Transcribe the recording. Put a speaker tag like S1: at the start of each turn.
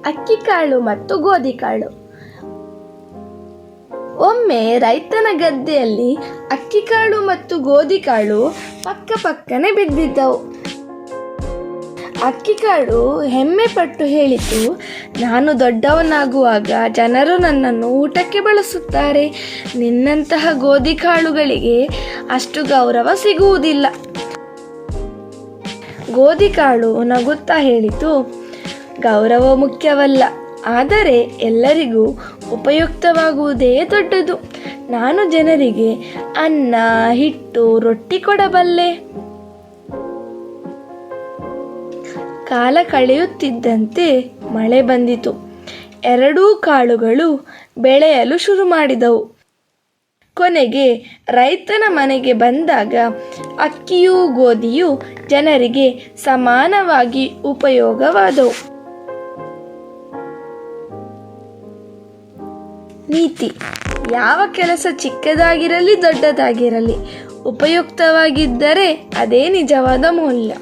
S1: ಅಕ್ಕಿ ಕಾಳು ಮತ್ತು ಗೋಧಿ ಕಾಳು. ಒಮ್ಮೆ ರೈತನ ಗದ್ದೆಯಲ್ಲಿ ಅಕ್ಕಿ ಕಾಳು ಮತ್ತು ಗೋಧಿ ಕಾಳು ಪಕ್ಕ ಪಕ್ಕನೆ ಬಿದ್ದಿದ್ದವು. ಅಕ್ಕಿ ಕಾಳು ಹೆಮ್ಮೆ ಪಟ್ಟು ಹೇಳಿತು, ನಾನು ದೊಡ್ಡವನಾಗುವಾಗ ಜನರು ನನ್ನನ್ನು ಊಟಕ್ಕೆ ಬಳಸುತ್ತಾರೆ. ನಿನ್ನಂತಹ ಗೋಧಿ ಕಾಳುಗಳಿಗೆ ಅಷ್ಟು ಗೌರವ ಸಿಗುವುದಿಲ್ಲ. ಗೋಧಿ ಕಾಳು ನಗುತ್ತಾ ಹೇಳಿತು, ಗೌರವ ಮುಖ್ಯವಲ್ಲ, ಆದರೆ ಎಲ್ಲರಿಗೂ ಉಪಯುಕ್ತವಾಗುವುದೇ ದೊಡ್ಡದು. ನಾನು ಜನರಿಗೆ ಅನ್ನ, ಹಿಟ್ಟು, ರೊಟ್ಟಿ ಕೊಡಬಲ್ಲೆ. ಕಾಲ ಕಳೆಯುತ್ತಿದ್ದಂತೆ ಮಳೆ ಬಂದಿತು. ಎರಡೂ ಕಾಳುಗಳು ಬೆಳೆಯಲು ಶುರು ಮಾಡಿದವು. ಕೊನೆಗೆ ರೈತನ ಮನೆಗೆ ಬಂದಾಗ ಅಕ್ಕಿಯೂ ಗೋಧಿಯೂ ಜನರಿಗೆ ಸಮಾನವಾಗಿ ಉಪಯೋಗವಾದವು. ನೀತಿ: ಯಾವ ಕೆಲಸ ಚಿಕ್ಕದಾಗಿರಲಿ ದೊಡ್ಡದಾಗಿರಲಿ, ಉಪಯುಕ್ತವಾಗಿದ್ದರೆ ಅದೇ ನಿಜವಾದ ಮೌಲ್ಯ.